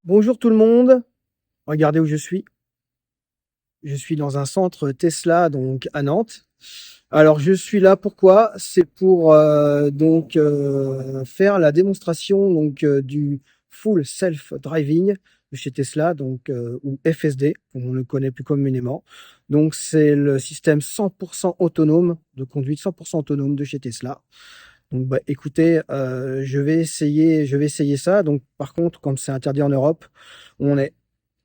Bonjour tout le monde, regardez où je suis. Je suis dans un centre Tesla, donc à Nantes. Alors je suis là pourquoi? C'est pour faire la démonstration du full self-driving de chez Tesla, ou FSD, comme on le connaît plus communément. Donc c'est le système 100% autonome, de conduite 100% autonome de chez Tesla. Donc bah, écoutez, je vais essayer ça. Donc par contre, comme c'est interdit en Europe, on est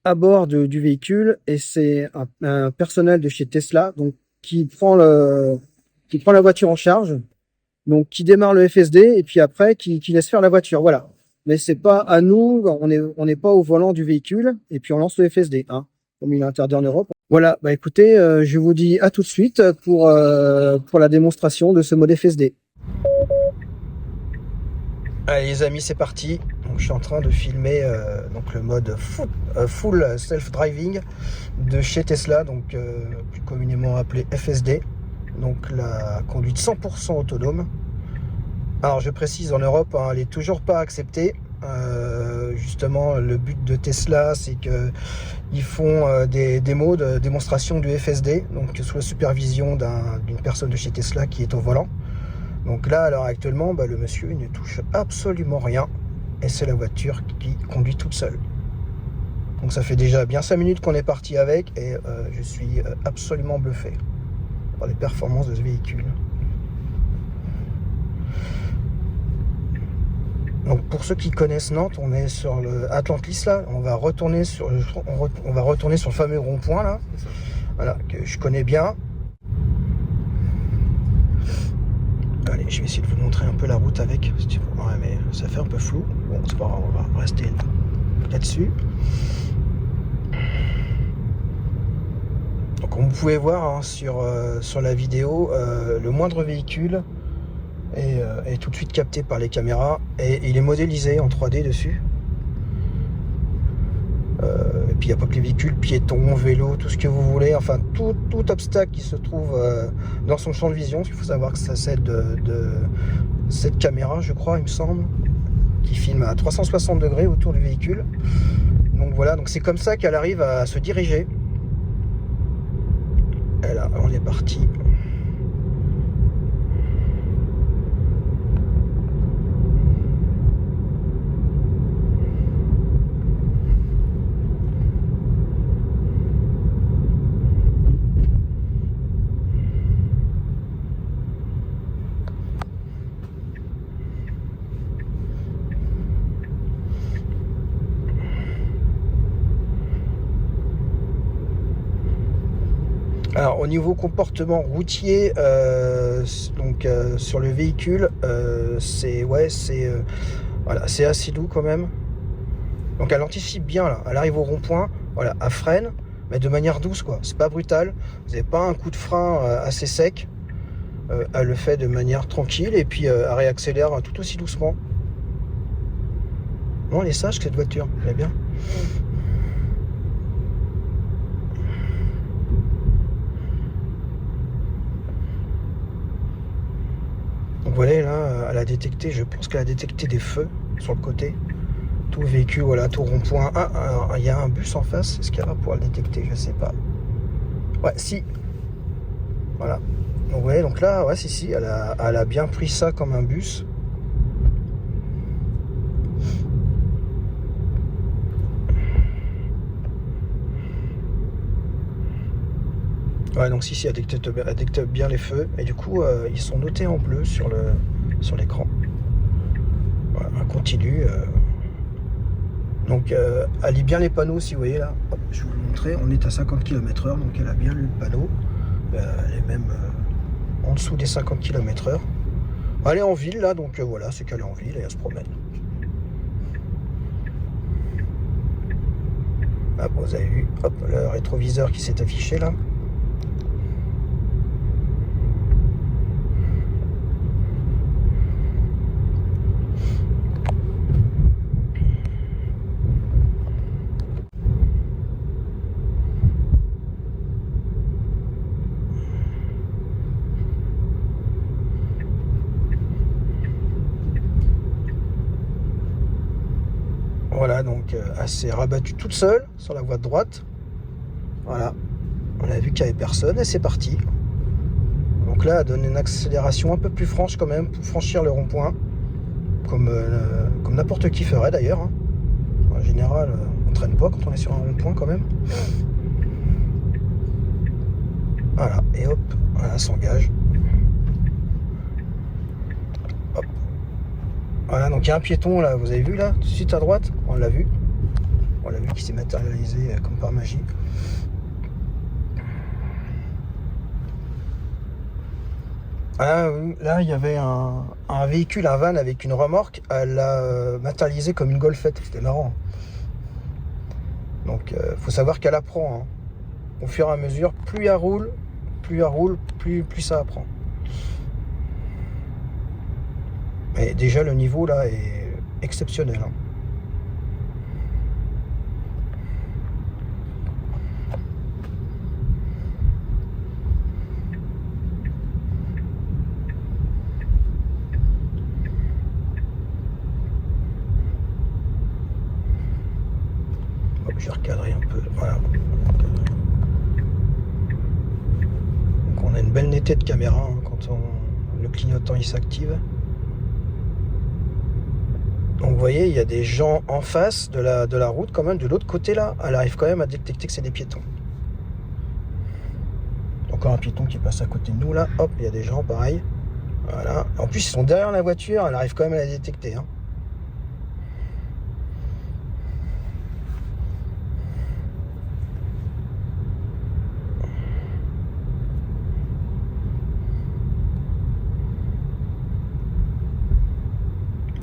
à bord du véhicule et c'est un personnel de chez Tesla qui prend la voiture en charge, donc qui démarre le FSD et puis après qui laisse faire la voiture. Voilà. Mais c'est pas à nous, on n'est pas au volant du véhicule et puis on lance le FSD, hein, comme il est interdit en Europe. Voilà, bah écoutez, je vous dis à tout de suite pour la démonstration de ce mode FSD. Allez les amis, c'est parti. Donc, je suis en train de filmer le mode full self-driving de chez Tesla, plus communément appelé FSD, donc la conduite 100% autonome. Alors je précise, en Europe, hein, elle n'est toujours pas acceptée. Justement, le but de Tesla, c'est qu'ils font des démos de démonstration du FSD, donc sous la supervision d'une personne de chez Tesla qui est au volant. Donc là, à l'heure actuellement, le monsieur il ne touche absolument rien et c'est la voiture qui conduit toute seule. Donc ça fait déjà bien 5 minutes qu'on est parti avec et je suis absolument bluffé par les performances de ce véhicule. Donc pour ceux qui connaissent Nantes, on est sur le Atlantis là, on va retourner sur le fameux rond-point là, voilà, que je connais bien. Allez, je vais essayer de vous montrer un peu la route avec. Ouais, mais ça fait un peu flou. Bon, c'est pas grave, on va rester là-dessus. Donc, comme vous pouvez voir hein, sur la vidéo, le moindre véhicule est tout de suite capté par les caméras et il est modélisé en 3D dessus. Et puis il n'y a pas que les véhicules, piétons, vélos, tout ce que vous voulez, enfin tout obstacle qui se trouve dans son champ de vision. Parce qu'il faut savoir que ça c'est de cette caméra, je crois, il me semble, qui filme à 360 degrés autour du véhicule. Donc voilà, donc c'est comme ça qu'elle arrive à se diriger. Et là, on est parti. Alors au niveau comportement routier, sur le véhicule, voilà, c'est assez doux quand même. Donc elle anticipe bien là, elle arrive au rond-point, voilà, elle freine, mais de manière douce quoi, c'est pas brutal. Vous n'avez pas un coup de frein assez sec, elle le fait de manière tranquille et puis elle réaccélère tout aussi doucement. Non, elle est sage cette voiture, elle est bien. Donc voilà, là, elle a détecté, je pense qu'elle a détecté des feux sur le côté. Tout véhicule, voilà, tout rond-point. Ah, il y a un bus en face, est-ce qu'elle va pouvoir le détecter? Je sais pas. Ouais, si. Voilà. Donc vous voyez, donc là, ouais, si, elle a bien pris ça comme un bus. Ouais, donc si, elle détecte bien les feux. Et du coup, ils sont notés en bleu sur l'écran. Voilà, on continue. Donc, elle lit bien les panneaux, si vous voyez là. Hop, je vais vous le montrer. On est à 50 km/h, donc elle a bien lu le panneau. Elle est même en dessous des 50 km/h. Elle est en ville là, donc voilà, c'est qu'elle est en ville et elle se promène. Ah, bon, vous avez vu, hop, le rétroviseur qui s'est affiché là. Voilà, Voilà, donc elle s'est rabattue toute seule sur la voie de droite. Voilà, on a vu qu'il n'y avait personne et c'est parti. Donc là, elle donne une accélération un peu plus franche quand même pour franchir le rond-point, comme n'importe qui ferait d'ailleurs. Hein. En général, on traîne pas quand on est sur un rond-point quand même. Voilà, et hop, voilà, s'engage. Hop. Voilà, donc il y a un piéton là, vous avez vu là, tout de suite à droite, on l'a vu. On l'a vu qui s'est matérialisé comme par magie. Ah, oui, là, il y avait un véhicule, un van avec une remorque. Elle l'a matérialisé comme une golfette. C'était marrant. Donc, faut savoir qu'elle apprend. Hein. Au fur et à mesure, plus elle roule, plus ça apprend. Mais déjà, le niveau là est exceptionnel. Hein. Je vais recadrer un peu. Voilà. Donc, on a une belle netteté de caméra hein, quand le clignotant il s'active. Donc vous voyez, il y a des gens en face de la route quand même, de l'autre côté là. Elle arrive quand même à détecter que c'est des piétons. Encore un piéton qui passe à côté de nous là. Hop, il y a des gens pareil. Voilà. En plus, ils sont derrière la voiture. Elle arrive quand même à la détecter. Hein.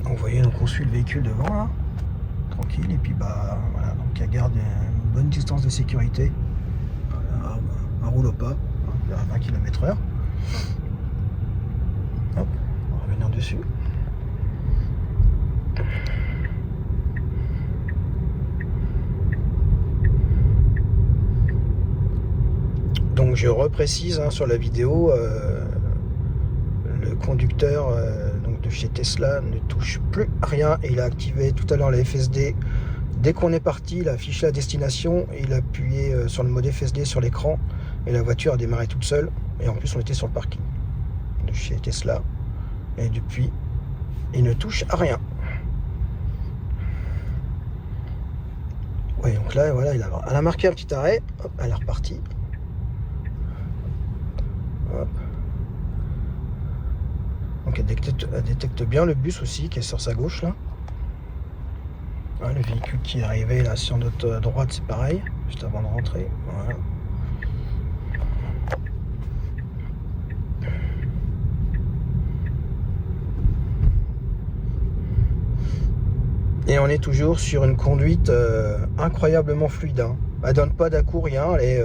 Donc, vous voyez, donc on suit le véhicule devant là. Tranquille. Et puis bah voilà, donc elle garde une bonne distance de sécurité. Voilà, elle roule au pas. À 20 km/h. Hop, on va revenir dessus. Donc je reprécise hein, sur la vidéo, le conducteur donc de chez Tesla ne touche plus rien. Il a activé tout à l'heure la FSD. Dès qu'on est parti, il a affiché la destination et il a appuyé sur le mode FSD sur l'écran et la voiture a démarré toute seule. Et en plus, on était sur le parking de chez Tesla. Et depuis, il ne touche à rien. Oui, donc là, voilà, elle a marqué un petit arrêt. Hop, elle est repartie. Hop. Donc elle détecte bien le bus aussi qui est sur sa gauche là. Ah, le véhicule qui est arrivé là sur notre droite, c'est pareil, juste avant de rentrer. Voilà. Et on est toujours sur une conduite incroyablement fluide. Hein. Elle donne pas d'à-coup, rien, elle est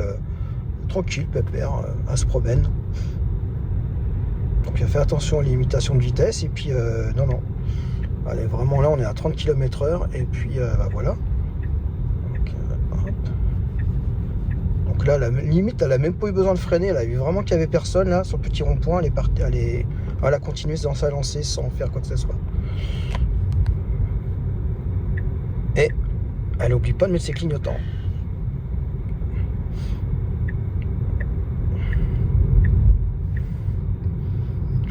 tranquille, pépère, elle se promène. Donc elle fait attention aux limitations de vitesse et puis non. Allez, vraiment là on est à 30 km/h et puis bah, voilà. Donc là, limite, elle a même pas eu besoin de freiner. Elle a vu vraiment qu'il y avait personne là sur le petit rond-point. Elle a continué dans sa lancée sans faire quoi que ce soit. Et elle n'oublie pas de mettre ses clignotants.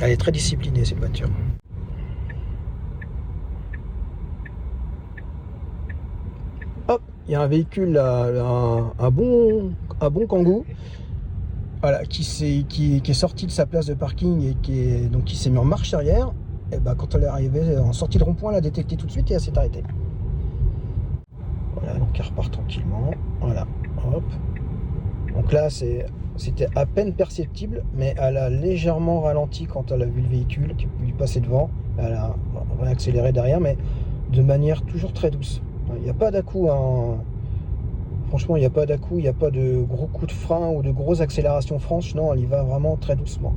Elle est très disciplinée cette voiture. Hop, il y a un véhicule, un bon Kangoo, voilà, qui est sorti de sa place de parking et qui s'est mis en marche arrière. Et bah, quand elle est arrivée en sortie de rond-point, elle a détecté tout de suite et elle s'est arrêtée. Voilà, donc elle repart tranquillement. Voilà, hop. Donc là, c'était à peine perceptible, mais elle a légèrement ralenti quand elle a vu le véhicule qui lui passait devant. Elle a réaccéléré derrière, mais de manière toujours très douce. Il n'y a pas d'à-coup. Hein. Franchement, il n'y a pas d'à-coup, il n'y a pas de gros coups de frein ou de grosses accélérations franches. Non, elle y va vraiment très doucement.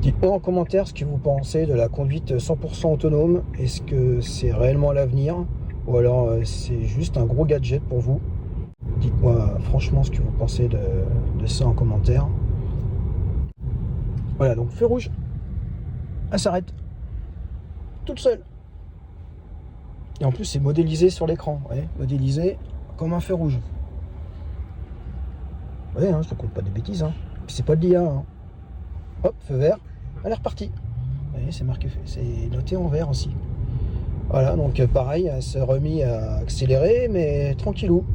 Dites-moi en commentaire ce que vous pensez de la conduite 100% autonome. Est-ce que c'est réellement l'avenir ou alors c'est juste un gros gadget pour vous? Dites-moi franchement ce que vous pensez de ça en commentaire. Voilà, donc feu rouge. Elle s'arrête. Toute seule. Et en plus, c'est modélisé sur l'écran. Vous voyez, modélisé comme un feu rouge. Vous voyez, hein, je ne compte pas des bêtises. Hein. Puis c'est pas de l'IA. Hein. Hop, feu vert. Elle est repartie. Vous voyez, c'est marqué, c'est noté en vert aussi. Voilà, donc pareil, elle s'est remis à accélérer, mais tranquillou.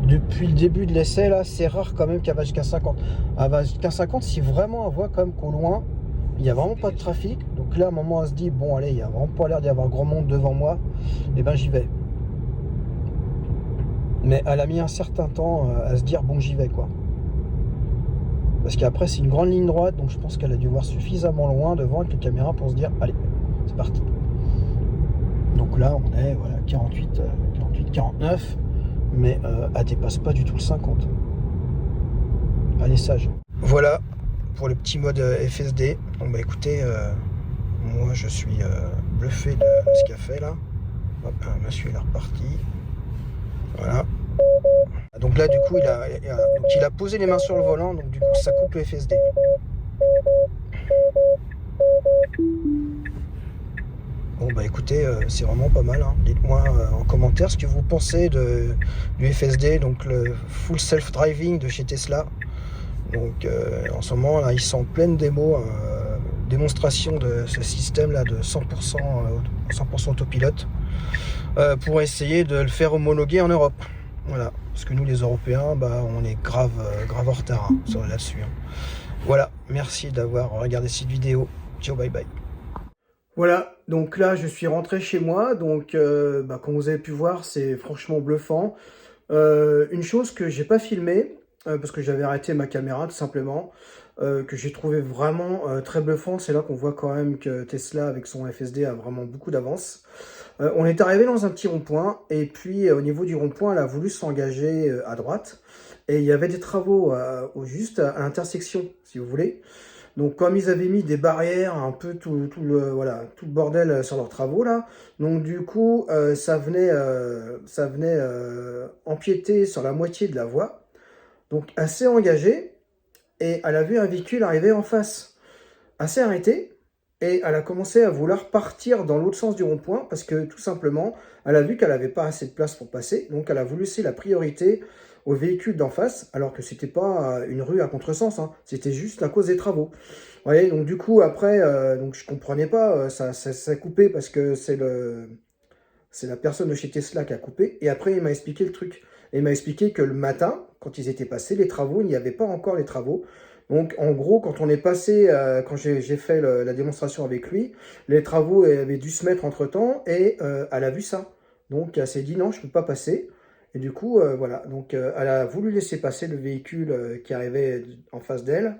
Depuis le début de l'essai, là, c'est rare quand même qu'elle va jusqu'à 50. Elle va jusqu'à 50 si vraiment on voit quand même qu'au loin, il n'y a vraiment pas de trafic. Donc là, à un moment, elle se dit, bon, allez, il n'y a vraiment pas l'air d'y avoir grand monde devant moi. Et ben, j'y vais. Mais elle a mis un certain temps à se dire, bon, j'y vais, quoi. Parce qu'après, c'est une grande ligne droite, donc je pense qu'elle a dû voir suffisamment loin devant avec les caméras pour se dire, allez, c'est parti. Donc là, on est, voilà, 48, 49. Mais elle dépasse pas du tout le 50. Elle est sage. Voilà pour le petit mode FSD. Donc bah écoutez, moi je suis bluffé de ce qu'il a fait là. Hop, monsieur il est reparti. Voilà. Donc là du coup il a posé les mains sur le volant, donc du coup ça coupe le FSD. Bon bah écoutez, c'est vraiment pas mal. Hein. Dites-moi en commentaire ce que vous pensez du FSD, donc le Full Self-Driving de chez Tesla. Donc en ce moment là, ils sont en pleine démonstration de ce système là de 100% autopilote pour essayer de le faire homologuer en Europe. Voilà, parce que nous les Européens, bah, on est grave en retard hein, là-dessus. Hein. Voilà, merci d'avoir regardé cette vidéo. Ciao, bye bye. Voilà, donc là je suis rentré chez moi, donc bah, comme vous avez pu voir, c'est franchement bluffant. Une chose que j'ai pas filmé, parce que j'avais arrêté ma caméra tout simplement, que j'ai trouvé vraiment très bluffant, c'est là qu'on voit quand même que Tesla avec son FSD a vraiment beaucoup d'avance. On est arrivé dans un petit rond-point, et puis au niveau du rond-point, elle a voulu s'engager à droite, et il y avait des travaux juste à l'intersection, si vous voulez. Donc comme ils avaient mis des barrières, un peu tout le bordel sur leurs travaux là, donc du coup ça venait empiéter sur la moitié de la voie, donc assez engagée, et elle a vu un véhicule arriver en face, assez arrêté, et elle a commencé à vouloir partir dans l'autre sens du rond-point, parce que tout simplement, elle a vu qu'elle n'avait pas assez de place pour passer, donc elle a voulu laisser la priorité aux véhicules d'en face, alors que c'était pas une rue à contresens, hein, c'était juste à cause des travaux. Vous voyez, donc du coup, après, donc je comprenais pas, ça a coupé parce que c'est la personne de chez Tesla qui a coupé, et après il m'a expliqué le truc. Et il m'a expliqué que le matin, quand ils étaient passés, les travaux, il n'y avait pas encore les travaux. Donc en gros, quand on est passé, quand j'ai fait la démonstration avec lui, les travaux avaient dû se mettre entre temps, et elle a vu ça. Donc elle s'est dit non, je ne peux pas passer. Et du coup, voilà, donc elle a voulu laisser passer le véhicule qui arrivait en face d'elle,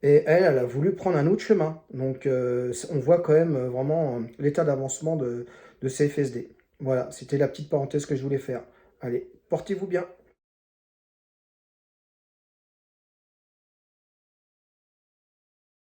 et elle a voulu prendre un autre chemin. Donc on voit quand même vraiment l'état d'avancement de ces FSD. Voilà, c'était la petite parenthèse que je voulais faire. Allez, portez-vous bien.